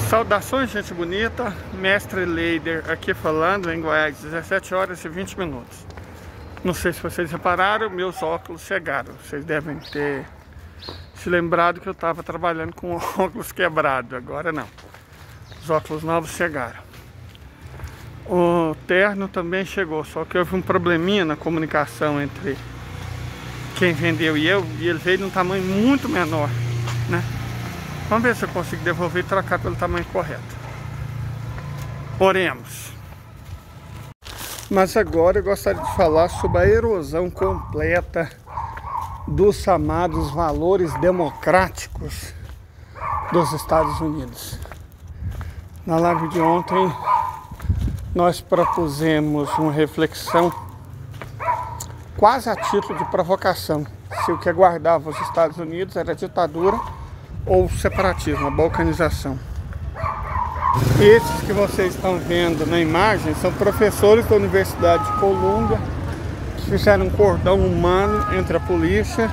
Saudações, gente bonita, Mestre Leider aqui falando em Goiás, 17 horas e 20 minutos. Não sei se vocês repararam, meus óculos chegaram. Vocês devem ter se lembrado que eu estava trabalhando com óculos quebrados, agora não. Os óculos novos chegaram. O terno também chegou, só que houve um probleminha na comunicação entre quem vendeu e eu, e ele veio num tamanho muito menor, né? Vamos ver se eu consigo devolver e trocar pelo tamanho correto. Oremos. Mas agora eu gostaria de falar sobre a erosão completa dos chamados valores democráticos dos Estados Unidos. Na live de ontem, nós propusemos uma reflexão quase a título de provocação. Se o que aguardava os Estados Unidos era ditadura ou separatismo, a balcanização. Esses que vocês estão vendo na imagem são professores da Universidade de Colômbia que fizeram um cordão humano entre a polícia,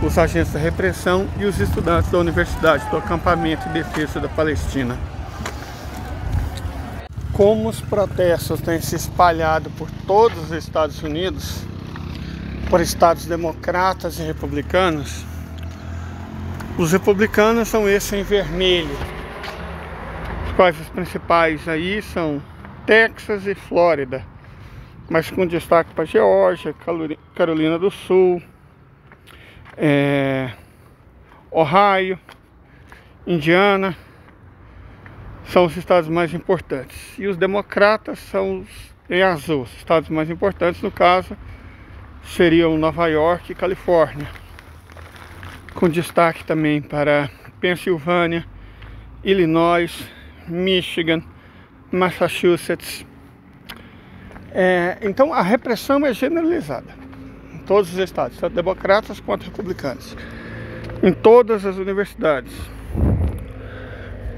os agentes da repressão e os estudantes da Universidade do Acampamento de Defesa da Palestina. Como os protestos têm se espalhado por todos os Estados Unidos, por estados democratas e republicanos, os republicanos são esses em vermelho. Quais os principais aí são Texas e Flórida, mas com destaque para Geórgia, Carolina do Sul, Ohio, Indiana, são os estados mais importantes. E os democratas são os em azul, os estados mais importantes, no caso, seriam Nova York e Califórnia, com destaque também para Pensilvânia, Illinois, Michigan, Massachusetts. Então a repressão é generalizada em todos os estados, tanto democratas quanto republicanos, em todas as universidades,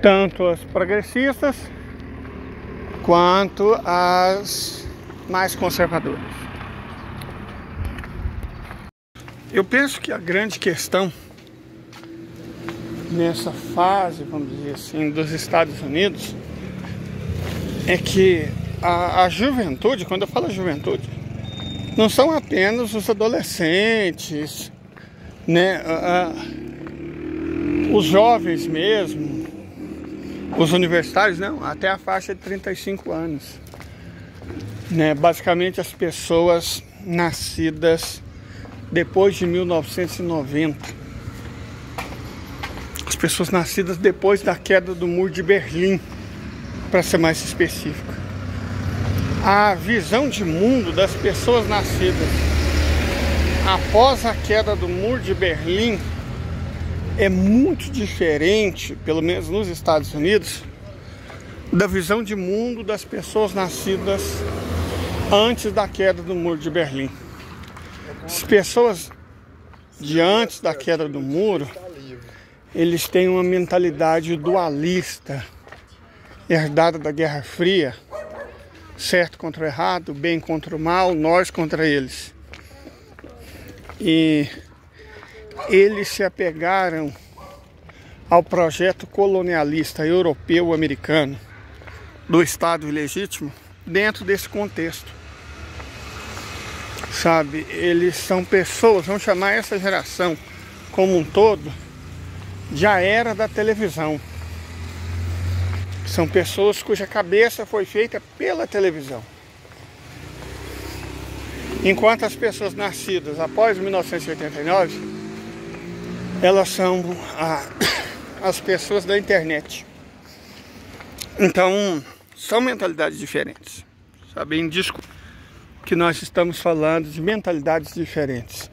tanto as progressistas quanto as mais conservadoras. Eu penso que a grande questão nessa fase, vamos dizer assim, dos Estados Unidos é que a juventude, quando eu falo juventude, não são apenas os adolescentes, né? Os jovens mesmo, os universitários, não, até a faixa de 35 anos, né? Basicamente as pessoas nascidas depois de 1990. As pessoas nascidas depois da queda do Muro de Berlim, para ser mais específico. A visão de mundo das pessoas nascidas após a queda do Muro de Berlim é muito diferente, pelo menos nos Estados Unidos, da visão de mundo das pessoas nascidas antes da queda do Muro de Berlim. As pessoas de antes da queda do muro, eles têm uma mentalidade dualista, herdada da Guerra Fria, certo contra o errado, bem contra o mal, nós contra eles. E eles se apegaram ao projeto colonialista europeu-americano do Estado ilegítimo dentro desse contexto. Sabe, eles são pessoas, vamos chamar essa geração como um todo, já era da televisão. São pessoas cuja cabeça foi feita pela televisão. Enquanto as pessoas nascidas após 1989, elas são as pessoas da internet. Então, são mentalidades diferentes. Sabe, indiscutível que nós estamos falando de mentalidades diferentes.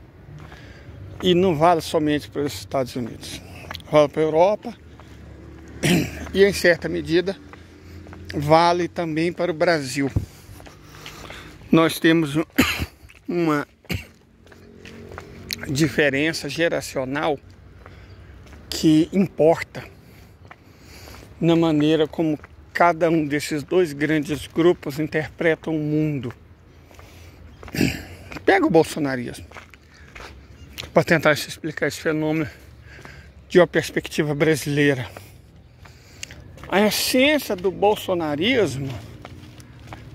E não vale somente para os Estados Unidos. Vale para a Europa e, em certa medida, vale também para o Brasil. Nós temos uma diferença geracional que importa na maneira como cada um desses dois grandes grupos interpretam o mundo. Pega o bolsonarismo para tentar explicar esse fenômeno de uma perspectiva brasileira. A essência do bolsonarismo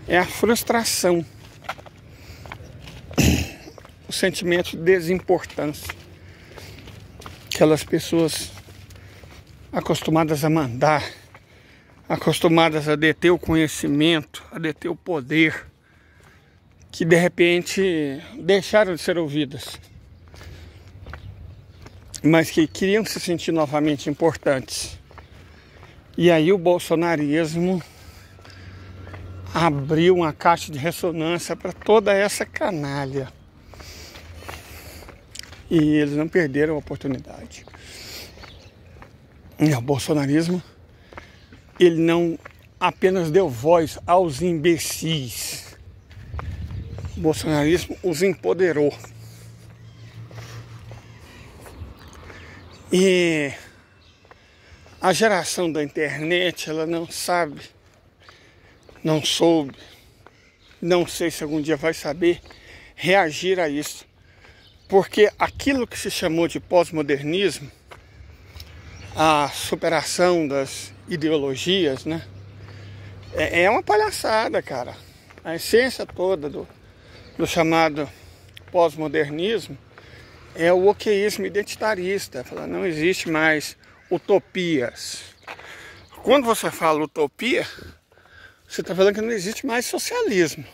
é a frustração, o sentimento de desimportância. Aquelas pessoas acostumadas a mandar, acostumadas a deter o conhecimento, a deter o poder, que de repente deixaram de ser ouvidas, mas que queriam se sentir novamente importantes. E aí o bolsonarismo abriu uma caixa de ressonância para toda essa canalha. E eles não perderam a oportunidade. E o bolsonarismo, ele não apenas deu voz aos imbecis. O bolsonarismo os empoderou. E a geração da internet, ela não sabe, não soube, não sei se algum dia vai saber reagir a isso. Porque aquilo que se chamou de pós-modernismo, a superação das ideologias, né? É uma palhaçada, cara. A essência toda do chamado pós-modernismo é o oqueísmo identitarista. Não existe mais utopias. Quando você fala utopia, você está falando que não existe mais socialismo.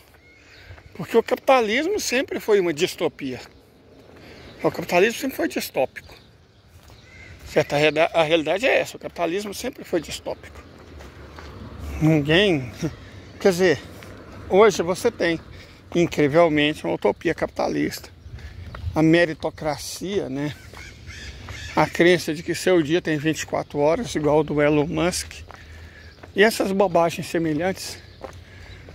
Porque o capitalismo sempre foi uma distopia. O capitalismo sempre foi distópico. Certo? A realidade é essa, o capitalismo sempre foi distópico. Ninguém... Quer dizer, hoje você tem, incrivelmente, uma utopia capitalista. A meritocracia, né? A crença de que seu dia tem 24 horas, igual o do Elon Musk. E essas bobagens semelhantes.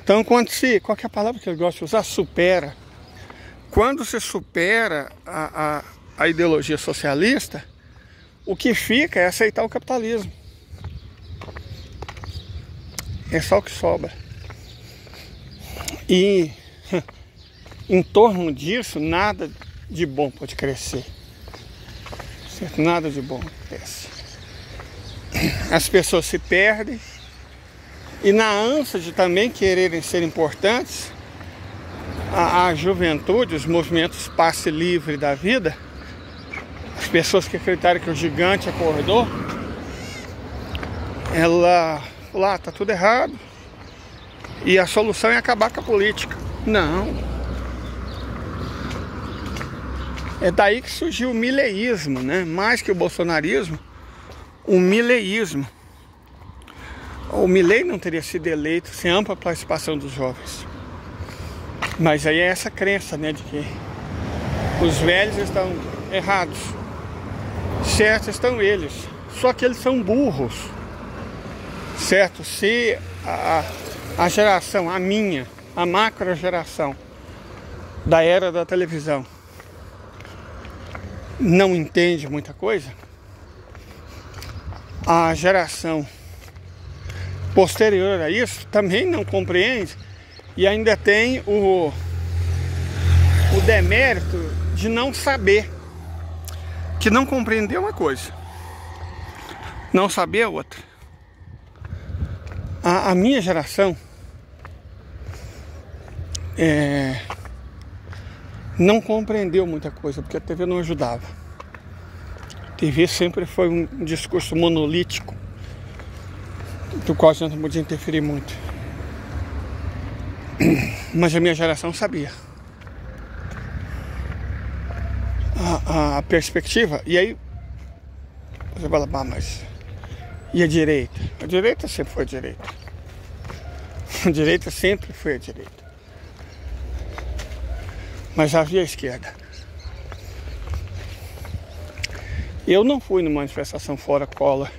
Então, qual que é a palavra que eu gosto de usar? Supera. Quando se supera a ideologia socialista, o que fica é aceitar o capitalismo. É só o que sobra. E em torno disso, nada de bom pode crescer. Certo? Nada de bom acontece. As pessoas se perdem e na ânsia de também quererem ser importantes, a juventude, os movimentos passe livre da vida, as pessoas que acreditaram que o gigante acordou, ela falou, tá tudo errado e a solução é acabar com a política. Não. É daí que surgiu o mileísmo, né? Mais que o bolsonarismo, o mileísmo. O Milei não teria sido eleito sem ampla participação dos jovens. Mas aí é essa crença, né, de que os velhos estão errados, certo estão eles, só que eles são burros, certo? Se a geração, a minha, a macro geração da era da televisão não entende muita coisa, a geração posterior a isso também não compreende. E ainda tem o demérito de não saber, que não compreender uma coisa, não saber a outra. A minha geração não compreendeu muita coisa, porque a TV não ajudava. A TV sempre foi um discurso monolítico, do qual a gente não podia interferir muito. Mas a minha geração sabia a perspectiva. E aí você fala, mas e a direita? A direita sempre foi a direita. A direita sempre foi a direita. Mas havia a esquerda. Eu não fui numa manifestação fora cola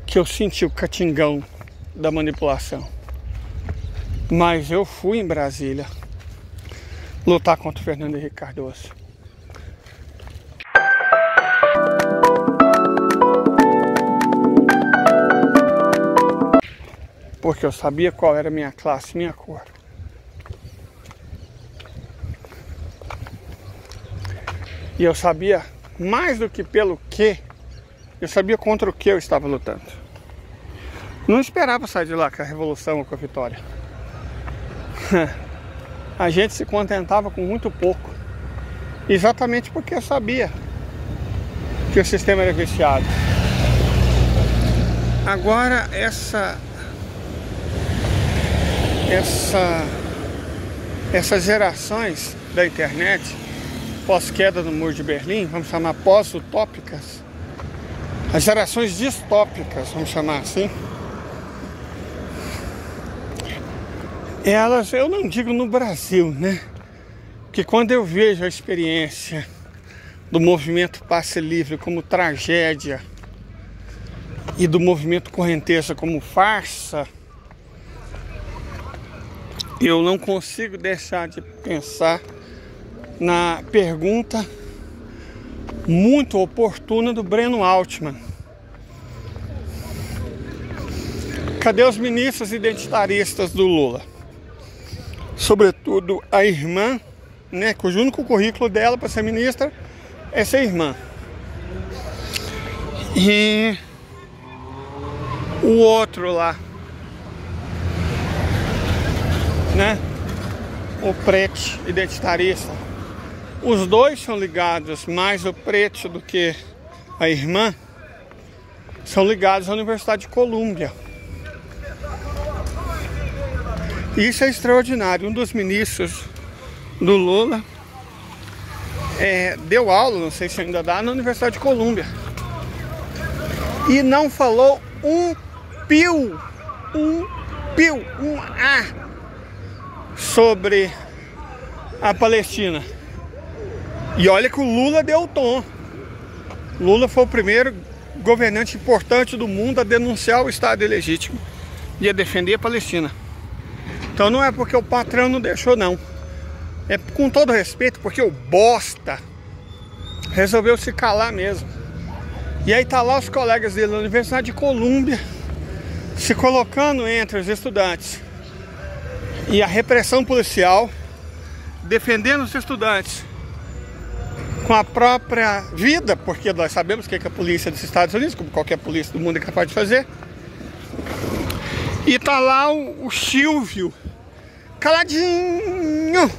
que eu senti o catingão da manipulação. Mas eu fui em Brasília lutar contra o Fernando Henrique Cardoso. Porque eu sabia qual era a minha classe, minha cor. E eu sabia mais do que pelo que, eu sabia contra o que eu estava lutando. Não esperava sair de lá com a revolução ou com a vitória. A gente se contentava com muito pouco. Exatamente porque sabia que o sistema era viciado. Agora essas gerações da internet, pós-queda do Muro de Berlim, vamos chamar pós-utópicas, as gerações distópicas, vamos chamar assim, elas, eu não digo no Brasil, né? Porque quando eu vejo a experiência do movimento Passe Livre como tragédia e do movimento Correnteza como farsa, eu não consigo deixar de pensar na pergunta muito oportuna do Breno Altman. Cadê os ministros identitaristas do Lula? Sobretudo a irmã, né, cujo único currículo dela para ser ministra é ser irmã. E o outro lá, né, o preto identitarista. Os dois são ligados, mais o preto do que a irmã, são ligados à Universidade de Colômbia. Isso é extraordinário. Um dos ministros do Lula deu aula, não sei se ainda dá, na Universidade de Colômbia. E não falou um A sobre a Palestina. E olha que o Lula deu o tom. Lula foi o primeiro governante importante do mundo a denunciar o Estado ilegítimo e a defender a Palestina. Então não é porque o patrão não deixou, não. É com todo respeito, porque o bosta resolveu se calar mesmo. E aí tá lá os colegas dele na Universidade de Colômbia se colocando entre os estudantes e a repressão policial, defendendo os estudantes com a própria vida, porque nós sabemos o que a polícia dos Estados Unidos, como qualquer polícia do mundo, é capaz de fazer. E tá lá o Silvio, caladinho.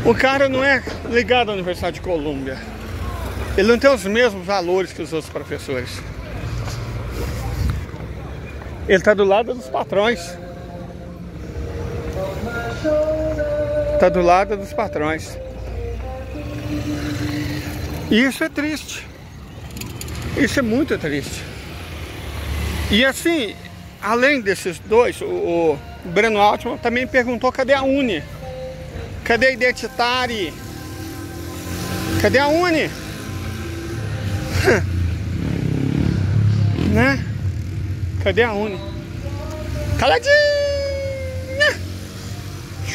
O cara não é ligado à Universidade de Colômbia. Ele não tem os mesmos valores que os outros professores. Ele tá do lado dos patrões. Tá do lado dos patrões. E isso é triste. Isso é muito triste. E assim, além desses dois, o Breno Altman também perguntou: cadê a Uni? Cadê a Identitária? Cadê a Uni? Né? Cadê a Uni? Caladinha!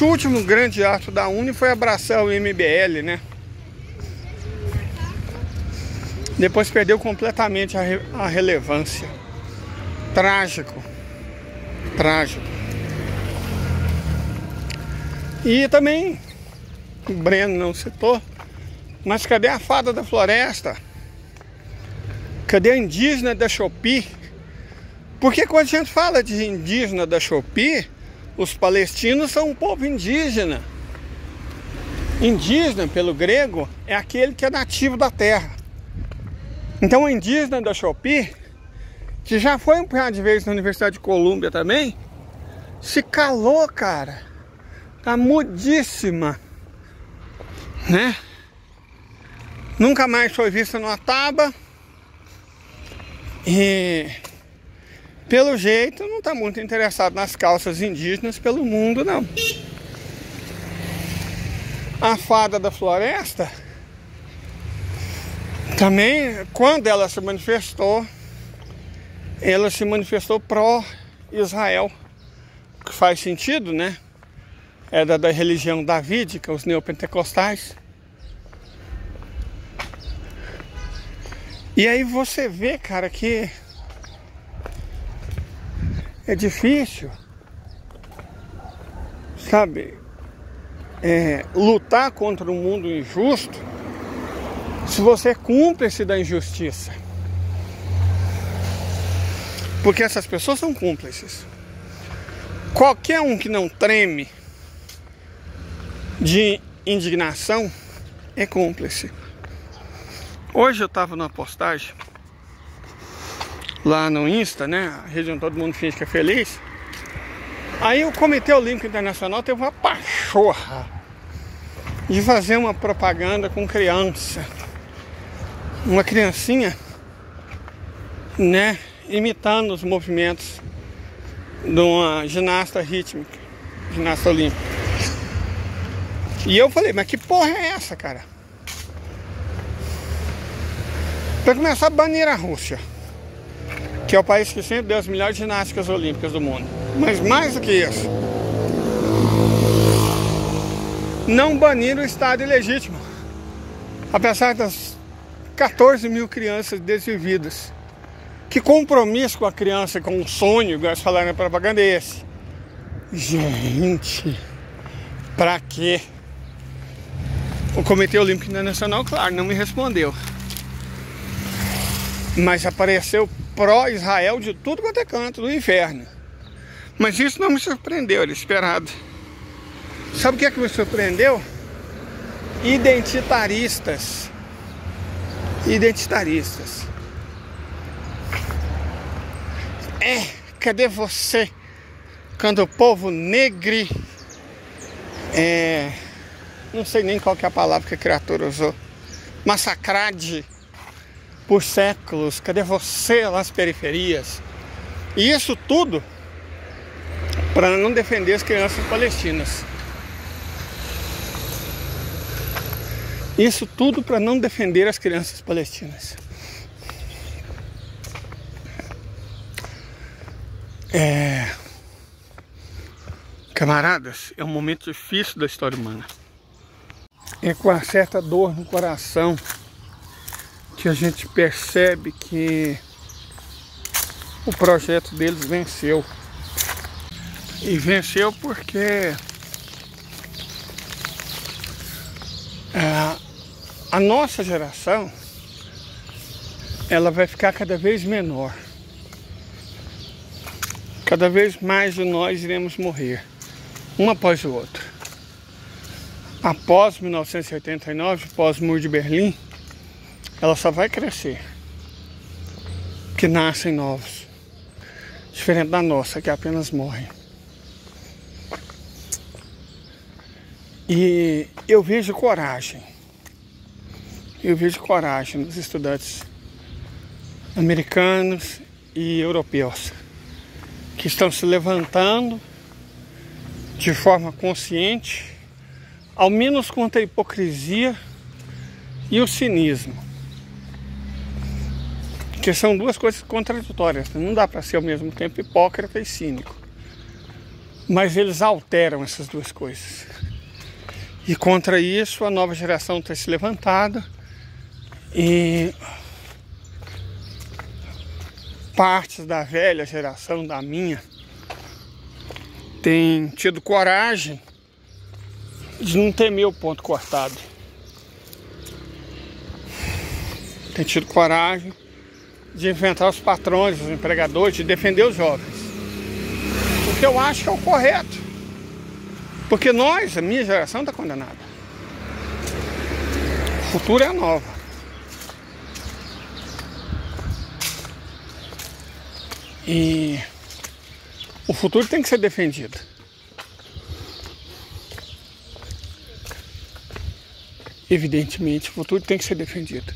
O último grande ato da Uni foi abraçar o MBL, né? Depois perdeu completamente a relevância. Trágico. Trágico. E também, o Breno não citou, mas cadê a fada da floresta? Cadê a indígena da Shopee? Porque quando a gente fala de indígena da Shopee, os palestinos são um povo indígena. Indígena, pelo grego, é aquele que é nativo da terra. Então o indígena da Shopee, que já foi um punhado de vezes na Universidade de Colômbia também, se calou, cara. Tá mudíssima, né? Nunca mais foi vista numa taba. E pelo jeito não tá muito interessado nas causas indígenas pelo mundo, não. A fada da floresta também, quando ela se manifestou pró-Israel, que faz sentido, né? É da religião davídica, os neopentecostais. E aí você vê, cara, que é difícil, sabe, lutar contra um mundo injusto se você é cúmplice da injustiça. Porque essas pessoas são cúmplices. Qualquer um que não treme de indignação é cúmplice. Hoje eu estava numa postagem lá no Insta, né? A rede onde todo mundo finge que é feliz. Aí o Comitê Olímpico Internacional teve uma pachorra de fazer uma propaganda com criança. Uma criancinha, né? Imitando os movimentos de uma ginasta rítmica, ginasta olímpica. E eu falei, mas que porra é essa, cara? Para começar, banir a Rússia, que é o país que sempre deu as melhores ginásticas olímpicas do mundo. Mas mais do que isso, não banir o Estado ilegítimo, apesar das 14 mil crianças desvividas. Que compromisso com a criança, com um sonho, igual eles falaram na propaganda, é esse? Gente, pra quê? O Comitê Olímpico Internacional, claro, não me respondeu. Mas apareceu pró-Israel de tudo quanto é canto do inferno. Mas isso não me surpreendeu, era esperado. Sabe o que é que me surpreendeu? Identitaristas. Identitaristas. Cadê você? Quando o povo negro, não sei nem qual que é a palavra que a criatura usou, massacrado por séculos, cadê você lá nas periferias? E isso tudo para não defender as crianças palestinas. Isso tudo para não defender as crianças palestinas. Camaradas, é um momento difícil da história humana. É com uma certa dor no coração que a gente percebe que o projeto deles venceu. E venceu porque a nossa geração, ela vai ficar cada vez menor. Cada vez mais de nós iremos morrer, um após o outro. Após 1989, após o Muro de Berlim, ela só vai crescer, porque nascem novos, diferente da nossa, que apenas morre. E eu vejo coragem nos estudantes americanos e europeus, que estão se levantando de forma consciente, ao menos contra a hipocrisia e o cinismo, que são duas coisas contraditórias. Não dá para ser ao mesmo tempo hipócrita e cínico, mas eles alteram essas duas coisas. E contra isso a nova geração tem se levantado e partes da velha geração, da minha, tem tido coragem de não temer o ponto cortado. Tem tido coragem de enfrentar os patrões, os empregadores, de defender os jovens. O que eu acho que é o correto. Porque a minha geração está condenada. O futuro é a nova. E o futuro tem que ser defendido. Evidentemente, o futuro tem que ser defendido.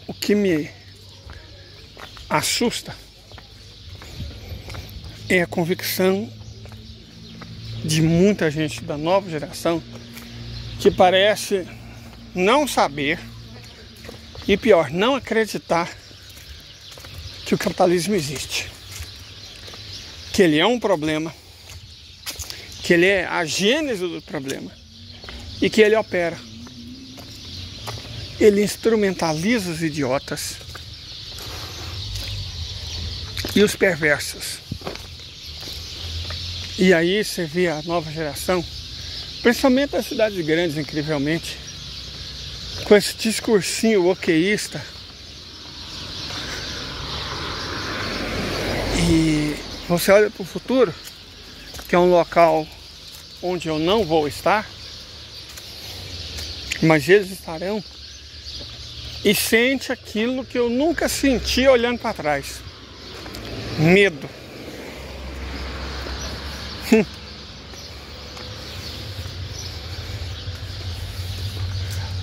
O que me assusta é a convicção de muita gente da nova geração que parece não saber e, pior, não acreditar que o capitalismo existe, que ele é um problema, que ele é a gênese do problema e que ele opera. Ele instrumentaliza os idiotas e os perversos. E aí você vê a nova geração, principalmente das cidades grandes, incrivelmente, com esse discursinho oqueísta, E você olha para o futuro, que é um local onde eu não vou estar, mas eles estarão, e sente aquilo que eu nunca senti olhando para trás: medo.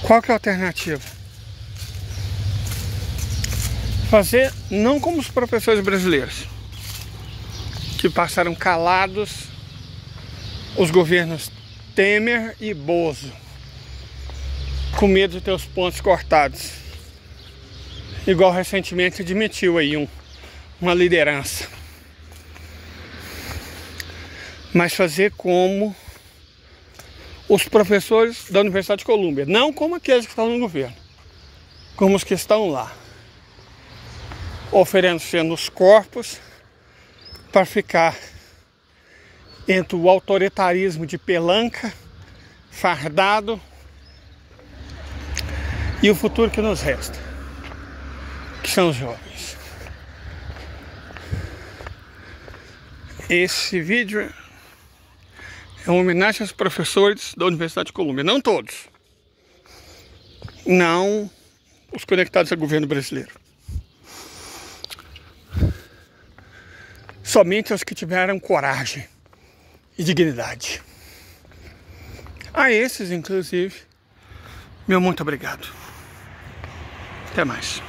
Qual que é a alternativa? Fazer não como os professores brasileiros, que passaram calados os governos Temer e Bozo, com medo de ter os pontos cortados, igual recentemente admitiu aí uma liderança. Mas fazer como os professores da Universidade de Colômbia, não como aqueles que estão no governo, como os que estão lá, oferecendo os corpos para ficar entre o autoritarismo de pelanca, fardado, e o futuro que nos resta, que são os jovens. Esse vídeo é uma homenagem aos professores da Universidade de Colômbia, não todos, não os conectados ao governo brasileiro, somente os que tiveram coragem e dignidade. A esses, inclusive, meu muito obrigado. Até mais.